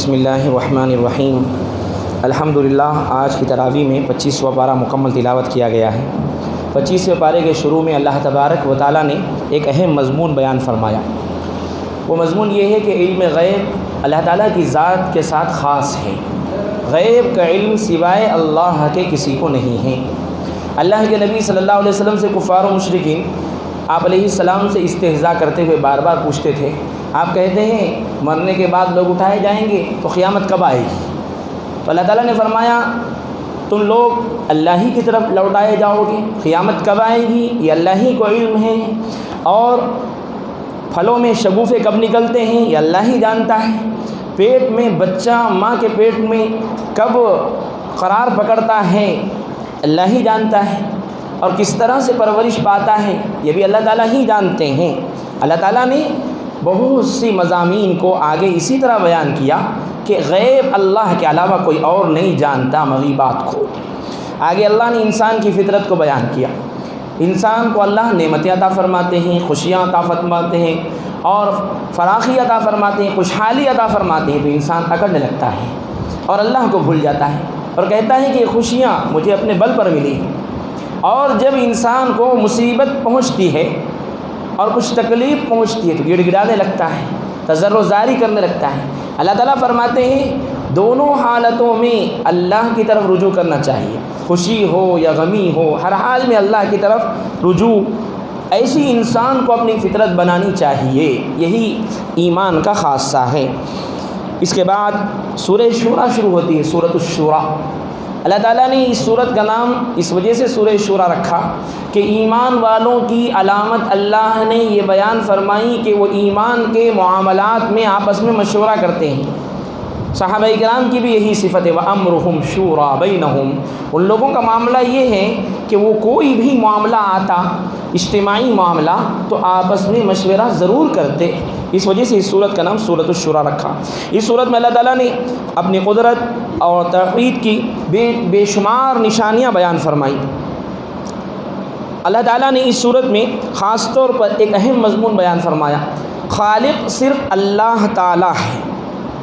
بسم اللہ الرحمن الرحیم۔ الحمدللہ آج کی تراویح میں 25واں پارہ مکمل تلاوت کیا گیا ہے۔ 25ویں پارے کے شروع میں اللہ تبارک و تعالیٰ نے ایک اہم مضمون بیان فرمایا۔ وہ مضمون یہ ہے کہ علم غیب اللہ تعالیٰ کی ذات کے ساتھ خاص ہے۔ غیب کا علم سوائے اللہ کے کسی کو نہیں ہے۔ اللہ کے نبی صلی اللہ علیہ وسلم سے کفار و مشرکین آپ علیہ السلام سے استہزاء کرتے ہوئے بار بار پوچھتے تھے، آپ کہتے ہیں مرنے کے بعد لوگ اٹھائے جائیں گے تو قیامت کب آئے گی؟ تو اللہ تعالیٰ نے فرمایا تم لوگ اللہ ہی کی طرف لوٹائے جاؤ گے، قیامت کب آئے گی یہ اللہ ہی کو علم ہے، اور پھلوں میں شگوفے کب نکلتے ہیں یہ اللہ ہی جانتا ہے، پیٹ میں بچہ ماں کے پیٹ میں کب قرار پکڑتا ہے اللہ ہی جانتا ہے، اور کس طرح سے پرورش پاتا ہے یہ بھی اللہ تعالیٰ ہی جانتے ہیں۔ اللہ تعالیٰ نے بہت سی مضامین کو آگے اسی طرح بیان کیا کہ غیب اللہ کے علاوہ کوئی اور نہیں جانتا مغیبات کو۔ آگے اللہ نے انسان کی فطرت کو بیان کیا۔ انسان کو اللہ نعمتیں عطا فرماتے ہیں، خوشیاں عطا فرماتے ہیں، اور فراخی عطا فرماتے ہیں، خوشحالی عطا فرماتے ہیں، تو انسان اکڑنے لگتا ہے اور اللہ کو بھول جاتا ہے اور کہتا ہے کہ یہ خوشیاں مجھے اپنے بل پر ملی ہیں۔ اور جب انسان کو مصیبت پہنچتی ہے اور کچھ تکلیف پہنچتی ہے تو گڑ گڑانے لگتا ہے، تضرع زاری کرنے لگتا ہے۔ اللہ تعالیٰ فرماتے ہیں دونوں حالتوں میں اللہ کی طرف رجوع کرنا چاہیے، خوشی ہو یا غمی ہو، ہر حال میں اللہ کی طرف رجوع ایسی انسان کو اپنی فطرت بنانی چاہیے۔ یہی ایمان کا خاصہ ہے۔ اس کے بعد سورہ شورى شروع ہوتی ہے، سورۃ الشورى۔ اللہ تعالیٰ نے اس سورت کا نام اس وجہ سے سورہ شورى رکھا کہ ایمان والوں کی علامت اللہ نے یہ بیان فرمائی کہ وہ ایمان کے معاملات میں آپس میں مشورہ کرتے ہیں۔ صحابہ کرام کی بھی یہی صفت ہے، وَأَمْرُهُمْ شُورَىٰ بَيْنَهُمْ۔ ان لوگوں کا معاملہ یہ ہے کہ وہ کوئی بھی معاملہ آتا، اجتماعی معاملہ، تو آپس میں مشورہ ضرور کرتے۔ اس وجہ سے اس صورت کا نام سورۃ الشورى رکھا۔ اس صورت میں اللہ تعالیٰ نے اپنی قدرت اور توحید کی بے شمار نشانیاں بیان فرمائی۔ اللہ تعالیٰ نے اس صورت میں خاص طور پر ایک اہم مضمون بیان فرمایا، خالق صرف اللہ تعالیٰ ہے،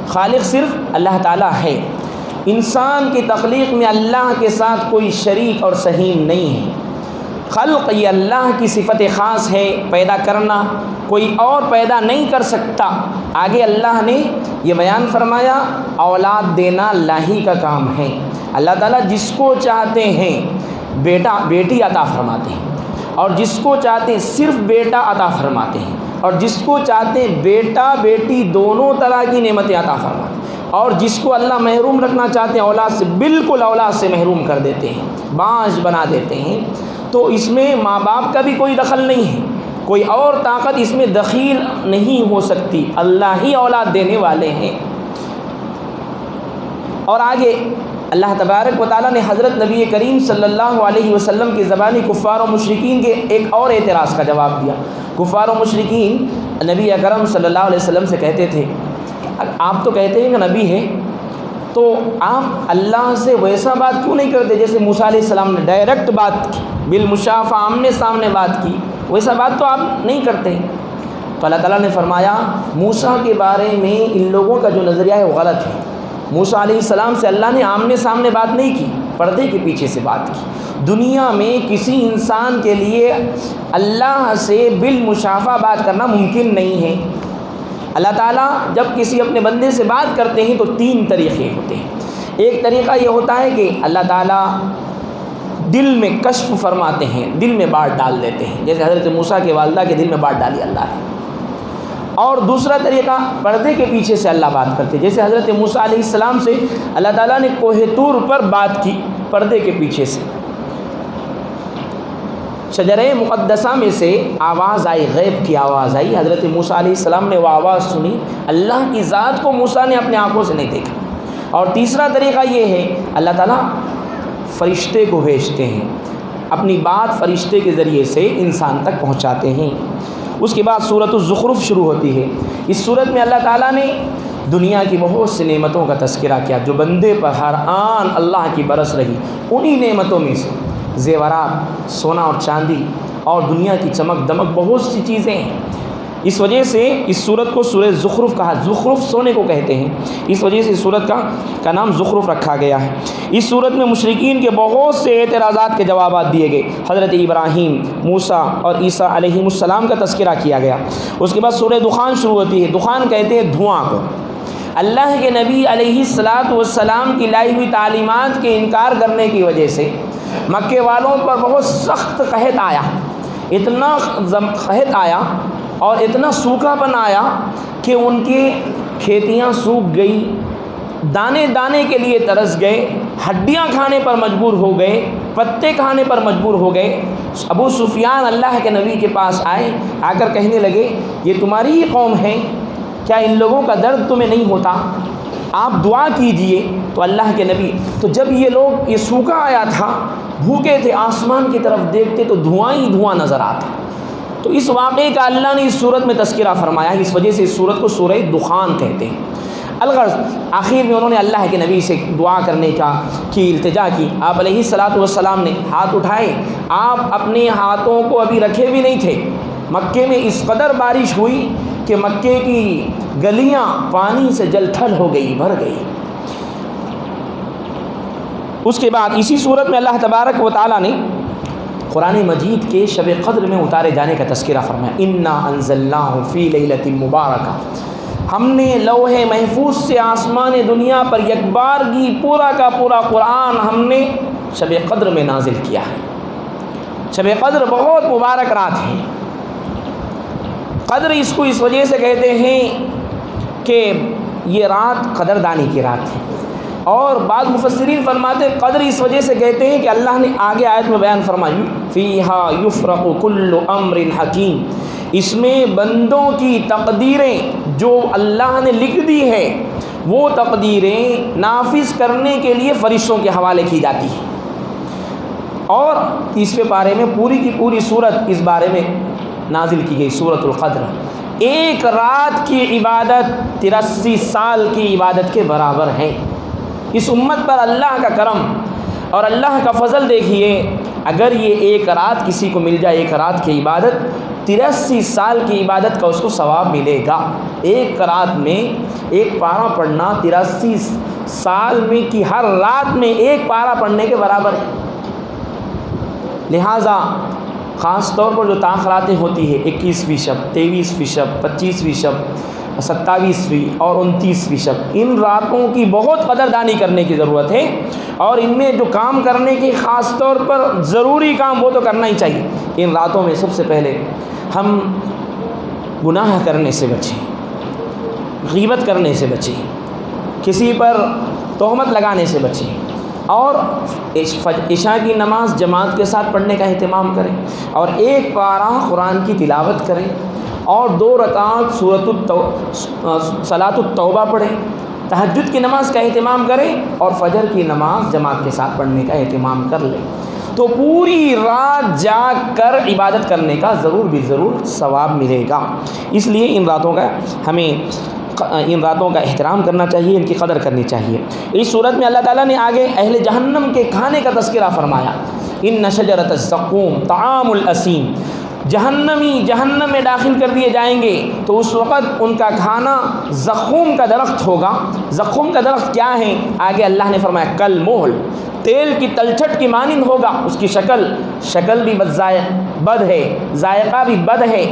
خالق صرف اللہ تعالیٰ ہے۔ انسان کی تخلیق میں اللہ کے ساتھ کوئی شریک اور سہیم نہیں ہے۔ خلق یہ اللہ کی صفت خاص ہے، پیدا کرنا کوئی اور پیدا نہیں کر سکتا۔ آگے اللہ نے یہ بیان فرمایا اولاد دینا اللہ ہی کا کام ہے۔ اللہ تعالیٰ جس کو چاہتے ہیں بیٹا بیٹی عطا فرماتے ہیں، اور جس کو چاہتے ہیں صرف بیٹا عطا فرماتے ہیں، اور جس کو چاہتے ہیں بیٹا بیٹی دونوں طرح کی نعمتیں عطا فرماتے ہیں، اور جس کو اللہ محروم رکھنا چاہتے ہیں اولاد سے، بالکل اولاد سے محروم کر دیتے ہیں، بانجھ بنا دیتے ہیں۔ تو اس میں ماں باپ کا بھی کوئی دخل نہیں ہے، کوئی اور طاقت اس میں دخیل نہیں ہو سکتی، اللہ ہی اولاد دینے والے ہیں۔ اور آگے اللہ تبارک و تعالیٰ نے حضرت نبی کریم صلی اللہ علیہ وسلم کی زبانی کفار و مشرکین کے ایک اور اعتراض کا جواب دیا۔ کفار و مشرکین نبی اکرم صلی اللہ علیہ وسلم سے کہتے تھے آپ تو کہتے ہیں کہ نبی ہے، تو آپ اللہ سے ویسا بات کیوں نہیں کرتے جیسے موسیٰ علیہ السلام نے ڈائریکٹ بات کی، بالمشافہ آمنے سامنے بات کی، ویسا بات تو آپ نہیں کرتے۔ تو اللہ تعالیٰ نے فرمایا موسیٰ کے بارے میں ان لوگوں کا جو نظریہ ہے وہ غلط ہے۔ موسیٰ علیہ السلام سے اللہ نے آمنے سامنے بات نہیں کی، پردے کے پیچھے سے بات کی۔ دنیا میں کسی انسان کے لیے اللہ سے بالمشافہ بات کرنا ممکن نہیں ہے۔ اللہ تعالیٰ جب کسی اپنے بندے سے بات کرتے ہیں تو تین طریقے ہوتے ہیں۔ ایک طریقہ یہ ہوتا ہے کہ اللہ تعالیٰ دل میں کشف فرماتے ہیں، دل میں بات ڈال دیتے ہیں، جیسے حضرت موسیٰ کے والدہ کے دل میں بات ڈالی اللہ نے۔ اور دوسرا طریقہ پردے کے پیچھے سے اللہ بات کرتے ہیں، جیسے حضرت موسیٰ علیہ السلام سے اللہ تعالیٰ نے کوہ طور پر بات کی پردے کے پیچھے سے۔ شجرہ مقدسہ میں سے آواز آئی، غیب کی آواز آئی، حضرت موسیٰ علیہ السلام نے وہ آواز سنی، اللہ کی ذات کو موسیٰ نے اپنے آنکھوں سے نہیں دیکھا۔ اور تیسرا طریقہ یہ ہے اللہ تعالیٰ فرشتے کو بھیجتے ہیں، اپنی بات فرشتے کے ذریعے سے انسان تک پہنچاتے ہیں۔ اس کے بعد سورۃ الزخرف شروع ہوتی ہے۔ اس سورت میں اللہ تعالیٰ نے دنیا کی بہت سی نعمتوں کا تذکرہ کیا جو بندے پر ہر آن اللہ کی برس رہی۔ انہی نعمتوں میں سے زیورات، سونا اور چاندی، اور دنیا کی چمک دمک، بہت سی چیزیں ہیں۔ اس وجہ سے اس صورت کو سورہ زخرف کہا، زخرف سونے کو کہتے ہیں، اس وجہ سے اس صورت کا نام زخرف رکھا گیا ہے۔ اس صورت میں مشرکین کے بہت سے اعتراضات کے جوابات دیے گئے، حضرت ابراہیم، موسیٰ اور عیسیٰ علیہ السلام کا تذکرہ کیا گیا۔ اس کے بعد سورہ دخان شروع ہوتی ہے، دخان کہتے ہیں دھواں کو۔ اللہ کے نبی علیہ السلام کی لائی ہوئی تعلیمات کے انکار کرنے کی وجہ سے مکے والوں پر بہت سخت قحط آیا، اتنا قحط آیا اور اتنا سوکھا پن آیا کہ ان کی کھیتیاں سوکھ گئی، دانے دانے کے لیے ترس گئے، ہڈیاں کھانے پر مجبور ہو گئے، پتے کھانے پر مجبور ہو گئے۔ ابو سفیان اللہ کے نبی کے پاس آئے، آ کر کہنے لگے یہ تمہاری ہی قوم ہے، کیا ان لوگوں کا درد تمہیں نہیں ہوتا؟ آپ دعا کیجئے۔ تو اللہ کے نبی، تو جب یہ لوگ یہ سوکھا آیا تھا، بھوکے تھے، آسمان کی طرف دیکھتے تو دھواں ہی دھواں نظر آتا۔ تو اس واقعے کا اللہ نے اس صورت میں تذکرہ فرمایا، اس وجہ سے اس صورت کو سورہ دخان کہتے ہیں۔ الغرض آخر میں انہوں نے اللہ کے نبی سے دعا کرنے کی التجا کی۔ آپ علیہ السلام نے ہاتھ اٹھائے، آپ اپنے ہاتھوں کو ابھی رکھے بھی نہیں تھے، مکے میں اس قدر بارش ہوئی کہ مکے کی گلیاں پانی سے جل تھل ہو گئی، بھر گئی۔ اس کے بعد اسی صورت میں اللہ تبارک و تعالیٰ نے قرآن مجید کے شب قدر میں اتارے جانے کا تذکرہ فرمایا، انا انزلناہ فی لیلۃ مبارکہ، ہم نے لوح محفوظ سے آسمان دنیا پر یکبارگی پورا کا پورا قرآن ہم نے شب قدر میں نازل کیا ہے۔ شب قدر بہت مبارک رات ہے۔ قدر اس کو اس وجہ سے کہتے ہیں کہ یہ رات قدردانی کی رات ہے، اور بعض مفسرین فرماتے ہیں قدر اس وجہ سے کہتے ہیں کہ اللہ نے آگے آیت میں بیان فرمائی، فیہا یفرق کل امر حکیم، اس میں بندوں کی تقدیریں جو اللہ نے لکھ دی ہے وہ تقدیریں نافذ کرنے کے لیے فرشتوں کے حوالے کی جاتی ہیں۔ اور 30ویں پارے میں پوری کی پوری صورت اس بارے میں نازل کی گئی، سورۃ القدر۔ ایک رات کی عبادت 83 سال کی عبادت کے برابر ہے۔ اس امت پر اللہ کا کرم اور اللہ کا فضل دیکھیے، اگر یہ ایک رات کسی کو مل جائے، ایک رات کی عبادت، 83 سال کی عبادت کا اس کو ثواب ملے گا۔ ایک رات میں ایک پارہ پڑھنا 83 سال میں کی ہر رات میں ایک پارہ پڑھنے کے برابر ہے۔ لہٰذا خاص طور پر جو تاخراتیں ہوتی ہیں، 21ویں شب، 23ویں شب، 25ویں شب، 27ویں اور 29ویں شب، ان راتوں کی بہت قدردانی کرنے کی ضرورت ہے، اور ان میں جو کام کرنے کی خاص طور پر ضروری کام وہ تو کرنا ہی چاہیے۔ ان راتوں میں سب سے پہلے ہم گناہ کرنے سے بچیں، غیبت کرنے سے بچیں، کسی پر تہمت لگانے سے بچیں، اور عشاء کی نماز جماعت کے ساتھ پڑھنے کا اہتمام کریں، اور ایک پارہ قرآن کی تلاوت کریں، اور 2 رکعات صلاۃ التوبہ پڑھیں، تہجد کی نماز کا اہتمام کریں، اور فجر کی نماز جماعت کے ساتھ پڑھنے کا اہتمام کر لیں، تو پوری رات جاگ کر عبادت کرنے کا ضرور ثواب ملے گا۔ اس لیے ان راتوں کا احترام کرنا چاہیے، ان کی قدر کرنی چاہیے۔ اس صورت میں اللہ تعالیٰ نے آگے اہل جہنم کے کھانے کا تذکرہ فرمایا، ان شجرۃ الزقوم طعام الاسیم، جہنمی جہنم میں داخل کر دیے جائیں گے تو اس وقت ان کا کھانا زقوم کا درخت ہوگا۔ زقوم کا درخت کیا ہے؟ آگے اللہ نے فرمایا کل محل، تیل کی تلچھٹ کی مانند ہوگا، اس کی شکل بھی بد ہے، ذائقہ بھی بد ہے۔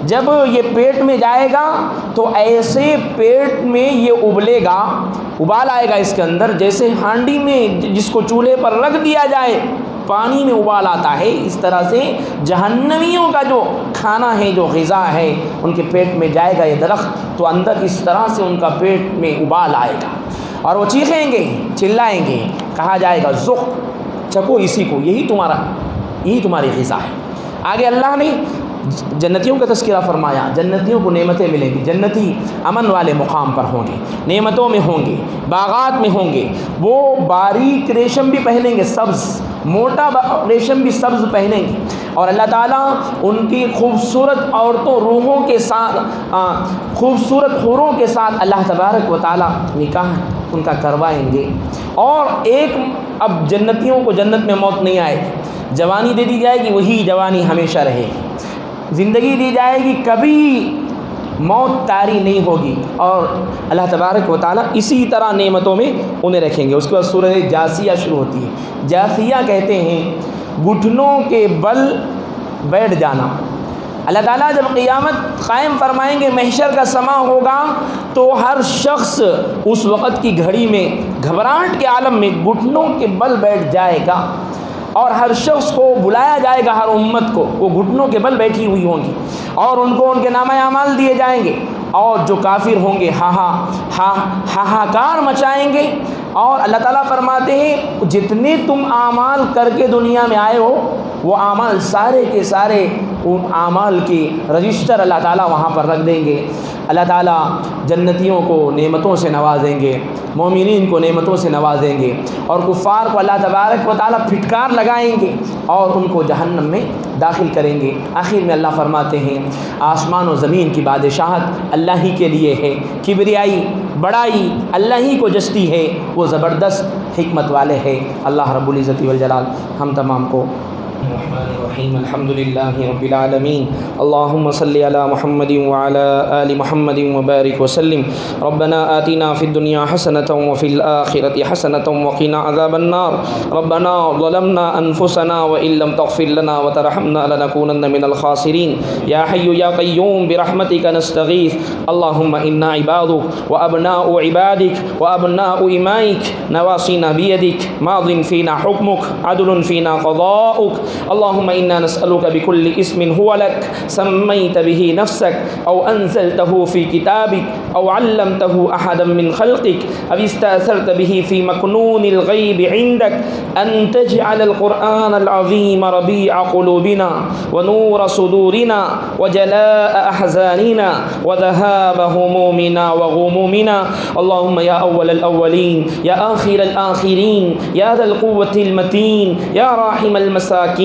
جب یہ پیٹ میں جائے گا تو ایسے پیٹ میں یہ ابلے گا، ابال آئے گا اس کے اندر، جیسے ہانڈی میں جس کو چولہے پر رکھ دیا جائے پانی میں ابال آتا ہے، اس طرح سے جہنمیوں کا جو کھانا ہے، جو غذا ہے، ان کے پیٹ میں جائے گا یہ درخت، تو اندر اس طرح سے ان کا پیٹ میں ابال آئے گا، اور وہ چیخیں گے، چلائیں گے، کہا جائے گا ذوق، چکو اسی کو، یہی تمہاری غذا ہے۔ آگے اللہ نے جنتیوں کا تذکرہ فرمایا، جنتیوں کو نعمتیں ملیں گی، جنتی امن والے مقام پر ہوں گے، نعمتوں میں ہوں گے، باغات میں ہوں گے، وہ باریک ریشم بھی پہنیں گے، سبز موٹا ریشم بھی سبز پہنیں گے، اور اللہ تعالیٰ ان کی خوبصورت عورتوں روحوں کے ساتھ، خوبصورت حوروں کے ساتھ اللہ تبارک و تعالیٰ نکاح ان کا کروائیں گے۔ اور اب جنتیوں کو جنت میں موت نہیں آئے گی، جوانی دے دی جائے گی، وہی جوانی ہمیشہ رہے گی، زندگی دی جائے گی، کبھی موت طاری نہیں ہوگی، اور اللہ تبارک و تعالیٰ اسی طرح نعمتوں میں انہیں رکھیں گے۔ اس کے بعد سورہ جاثیہ شروع ہوتی ہے۔ جاثیہ کہتے ہیں گھٹنوں کے بل بیٹھ جانا۔ اللہ تعالیٰ جب قیامت قائم فرمائیں گے، محشر کا سما ہوگا، تو ہر شخص اس وقت کی گھڑی میں گھبراہٹ کے عالم میں گھٹنوں کے بل بیٹھ جائے گا، اور ہر شخص کو بلایا جائے گا، ہر امت کو وہ گھٹنوں کے بل بیٹھی ہوئی ہوں گی، اور ان کو ان کے نامہ اعمال دیے جائیں گے، اور جو کافر ہوں گے ہاہاکار مچائیں گے۔ اور اللہ تعالیٰ فرماتے ہیں جتنے تم اعمال کر کے دنیا میں آئے ہو، وہ اعمال سارے کے سارے ان اعمال کی رجسٹر اللہ تعالیٰ وہاں پر رکھ دیں گے۔ اللہ تعالیٰ جنتیوں کو نعمتوں سے نوازیں گے، مومنین کو نعمتوں سے نوازیں گے، اور کفار کو اللہ تبارک و تعالیٰ پھٹکار لگائیں گے اور ان کو جہنم میں داخل کریں گے۔ آخر میں اللہ فرماتے ہیں آسمان و زمین کی بادشاہت اللہ ہی کے لیے ہے، کبریائی بڑائی اللہ ہی کو جستی ہے، وہ زبردست حکمت والے ہیں۔ اللہ رب العزت والجلال ہم تمام کو الرحمن الرحیم الحمد للہ رب العالمین اللہم صلی علی محمد وعلی آل محمد وبارک وسلم ربنا آتنا فی الدنیا حسنة وفی الآخرة حسنة وقنا عذاب النار ربنا ظلمنا انفسنا وإن لم تغفر لنا وترحمنا لنكونن من الخاسرین یا حی یا قیوم برحمتک نستغیث اللہم انا عبادک وابناء عبادک وابناء امائک نواصینا بیدک ماض فینا حکمک عدل فینا قضاؤک اللهم إنا نسألك بكل اسم هو لك سميت به نفسك أو أنزلته في كتابك أو علمته أحدا من خلقك أو استأثرت به في مكنون الغيب عندك أن تجعل القرآن العظيم ربيع قلوبنا ونور صدورنا وجلاء أحزاننا وذهاب همومنا وغمومنا اللهم يا أول الأولين يا آخر الآخرين يا ذا القوة المتين يا راحم المساكين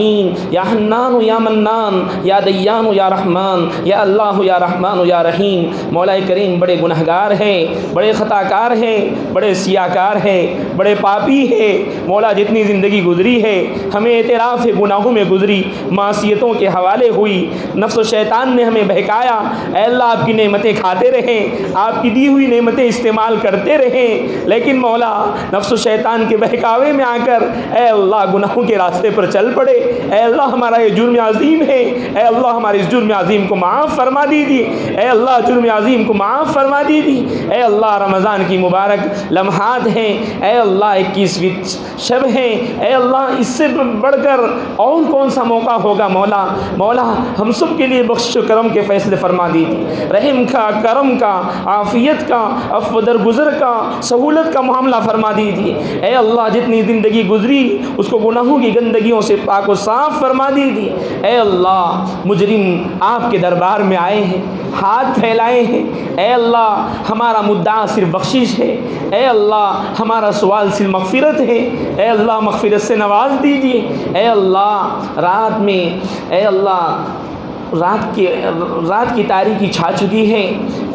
یا حنان یا منان یا دیان یا رحمان یا اللہ یا رحمان یا رحیم۔ مولا کریم بڑے گنہگار ہیں، بڑے خطا کار ہیں، بڑے سیاہ کار ہیں، بڑے پاپی ہیں۔ مولا جتنی زندگی گزری ہے ہمیں اعتراف گناہوں میں گزری، معصیتوں کے حوالے ہوئی، نفس و شیطان نے ہمیں بہکایا۔ اے اللہ آپ کی نعمتیں کھاتے رہیں، آپ کی دی ہوئی نعمتیں استعمال کرتے رہیں، لیکن مولا نفس و شیطان کے بہکاوے میں آ کر اے اللہ گناہوں کے راستے پر چل پڑے۔ اے اللہ ہمارا یہ جرم عظیم ہے، اے اللہ ہمارے اس جرم عظیم کو معاف فرما دیجیے، اے اللہ جرم عظیم کو معاف فرما دیجیے۔ اے اللہ رمضان کی مبارک لمحات ہیں، اے اللہ 21ویں شب ہیں، اے اللہ اس سے بڑھ کر اور کون سا موقع ہوگا مولا ہم سب کے لیے بخش و کرم کے فیصلے فرما دیجیے، رحم کا، کرم کا، عافیت کا، عفو درگزر کا، سہولت کا معاملہ فرما دیجیے۔ اے اللہ جتنی زندگی گزری اس کو گناہوں کی گندگیوں سے پاک و صاف فرما دیجیے۔ اے اللہ مجرم آپ کے دربار میں آئے ہیں، ہاتھ پھیلائے ہیں، اے اللہ ہمارا مدعا صرف بخشش ہے، اے اللہ ہمارا سوال صرف مغفرت ہے، اے اللہ مغفرت سے نواز دیجیے۔ اے اللہ رات میں اے اللہ رات کی تاریکی چھا چکی ہے،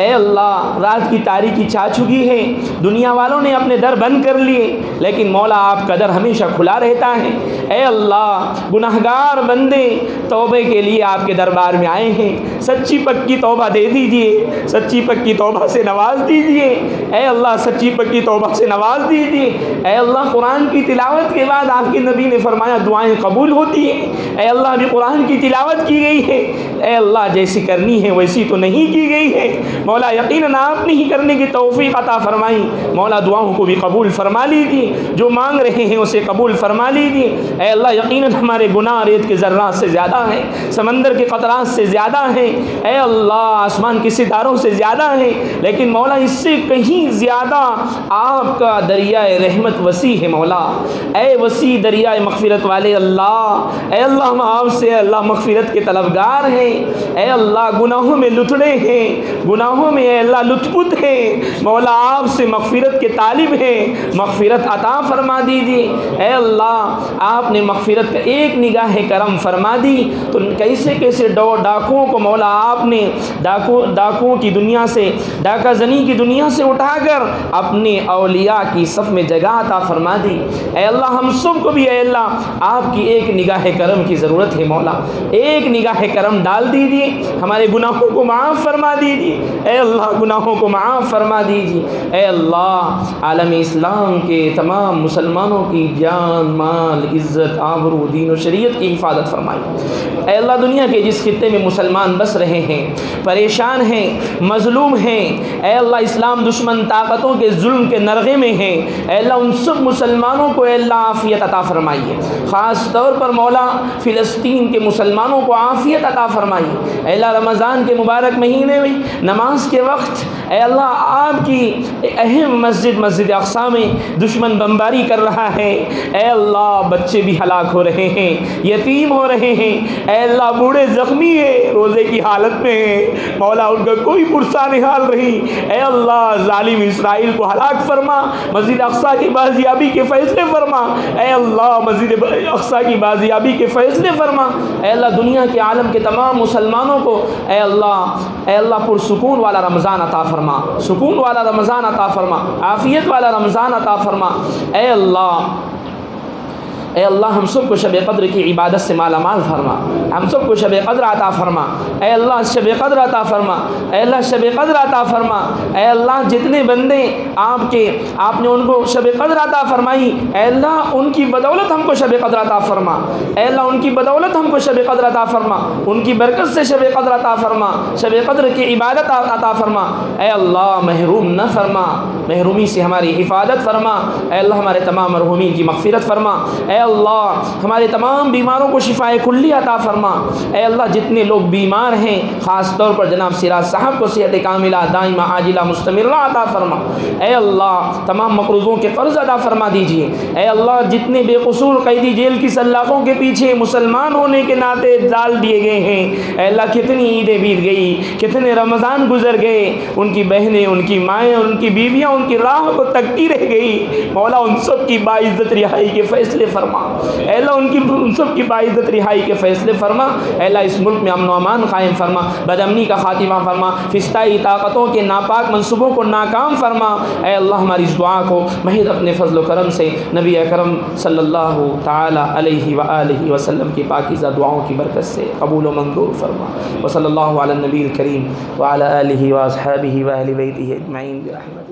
اے اللہ رات کی تاریکی چھا چکی ہے، دنیا والوں نے اپنے در بند کر لیے، لیکن مولا آپ کا در ہمیشہ کھلا رہتا ہے۔ اے اللہ گناہگار بندے توبے کے لیے آپ کے دربار میں آئے ہیں، سچی پکی توبہ دے دیجیے، سچی پکی توبہ سے نواز دیجیے، اے اللہ سچی پکی توبہ سے نواز دیجیے۔ اے اللہ قرآن کی تلاوت کے بعد آپ کے نبی نے فرمایا دعائیں قبول ہوتی ہیں، اے اللہ ابھی قرآن کی تلاوت کی گئی ہے، اے اللہ جیسی کرنی ہے ویسی تو نہیں کی گئی ہے، مولا یقیناً آپ نے ہی کرنے کی توفیق عطا فرمائی۔ مولا دعاؤں کو بھی قبول فرما لیجیے، جو مانگ رہے ہیں اسے قبول فرما لیجیے۔ اے اللہ یقیناً ہمارے گناہ ریت کے ذرات سے زیادہ ہیں، سمندر کے قطرات سے زیادہ ہیں، اے اللہ آسمان کے ستاروں سے زیادہ ہیں، لیکن مولا اس سے کہیں زیادہ آپ کا دریائے رحمت وسیع ہے۔ مولا اے وسیع دریائے مغفرت والے اللہ، اے اللہ ہم آپ سے اللہ مغفرت کے طلبگار ہیں، اے اللہ گناہوں میں لتڑے ہیں، گناہوں میں اے اللہ لطپت ہیں، مولا آپ سے مغفرت کے طالب ہیں، مغفرت عطا فرما دیجیے۔ اے اللہ آپ نے مغفرت کا ایک نگاہ کرم فرما دی تو کیسے کیسے ڈاکوؤں کو مولا آپ نے ڈاکوؤں کی دنیا سے، ڈاکہ زنی کی دنیا سے اٹھا کر اپنے اولیاء کی صف میں جگہ عطا فرما دی۔ اے اللہ ہم سب کو بھی اے اللہ آپ کی ایک نگاہ کرم کی ضرورت ہے، مولا ایک نگاہ کرم ایمان ڈال دیجیے، ہمارے گناہوں کو معاف فرما دیجیے، اے اللہ گناہوں کو معاف فرما دیجیے، اے اللہ عالم اسلام کے تمام مسلمانوں کی جان مال عزت آبرو دین و شریعت کی حفاظت فرمائیے، اے اللہ دنیا کے جس خطے میں مسلمان بس رہے ہیں، پریشان ہیں، مظلوم ہیں، اے اللہ اسلام دشمن طاقتوں کے ظلم کے نرغے میں ہیں، اے اللہ ان سب مسلمانوں کو اے اللہ عافیت عطا فرمائیے، خاص طور پر مولا فلسطین کے مسلمانوں کو عافیت عطا فرمائیے، اے اللہ رمضان کے مبارک مہینے میں نماز کے وقت اے اللہ آپ کی اہم مسجد اقصیٰ میں دشمن بمباری کر رہا ہے، اے اللہ بچے بھی ہلاک ہو رہے ہیں، یتیم ہو رہے ہیں، اے اللہ بوڑھے زخمی ہیں، روزے کی حالت میں ہیں، مولا ان کا کوئی پرسہ نحال رہی، اے اللہ ظالم اسرائیل کو ہلاک فرما، مسجد اقصیٰ کی بازیابی کے فیصلے فرما، اے اللہ مسجد اقصیٰ کی بازیابی کے فیصلے فرما، اے اللہ دنیا کے عالم کے تمام مسلمانوں کو اے اللہ پرسکون والا رمضان عطا فرما، سکون والا رمضان عطا فرما، عافیت والا رمضان عطا فرما، اے اللہ ہم سب کو شب قدر کی عبادت سے مالا مال فرما، ہم سب کو شب قدر عطا فرما، اے اللہ شب قدر عطا فرما، اے اللہ شب قدر عطا فرما، اے اللہ جتنے بندے آپ نے ان کو شب قدر عطا فرمائی، اے اللہ ان کی بدولت ہم کو شب قدر عطا فرما، اے اللہ ان کی بدولت ہم کو شب قدر عطا فرما، ان کی برکت سے شب قدر عطا فرما، شب قدر کی عبادت عطا فرما، اے اللہ محروم نہ فرما، محرومی سے ہماری حفاظت فرما، اے اللہ ہمارے تمام مرحومین کی مغفرت فرما، اے اللہ ہمارے تمام بیماروں کو شفائے کلی عطا فرما، اے اللہ جتنے لوگ بیمار ہیں خاص طور پر جناب سراج صاحب کو صحت کاملہ دائمہ عاجلہ مستمرہ عطا فرما، اے اللہ تمام مقروضوں کے قرض ادا فرما دیجیے، اے اللہ جتنے بے قصور قیدی جیل کی سلاخوں کے پیچھے مسلمان ہونے کے ناطے ڈال دیے گئے ہیں، اے اللہ کتنی عیدیں بیت گئی، کتنے رمضان گزر گئے، ان کی بہنیں ان کی مائیں ان کی بیویاں ان کی راہ کو تکتی رہ گئی، مولا ان سب کی باعزت رہائی کے فیصلے فرما، اے اللہ ان سب کی باعزت رہائی کے فیصلے فرما، اے اللہ اس ملک میں امن و امان قائم فرما، بدامنی کا خاتمہ فرما، فسطائی طاقتوں کے ناپاک منصوبوں کو ناکام فرما، اے اللہ ہماری اس دعا کو محض اپنے فضل و کرم سے نبی اکرم صلی اللہ تعالی علیہ وآلہ وسلم کی پاکیزہ دعاؤں کی برکت سے قبول و منظور فرما، وصلی اللہ علی النبی الکریم وعلی آلہ واصحابہ واہل بیتہ اجمعین برحمتہ۔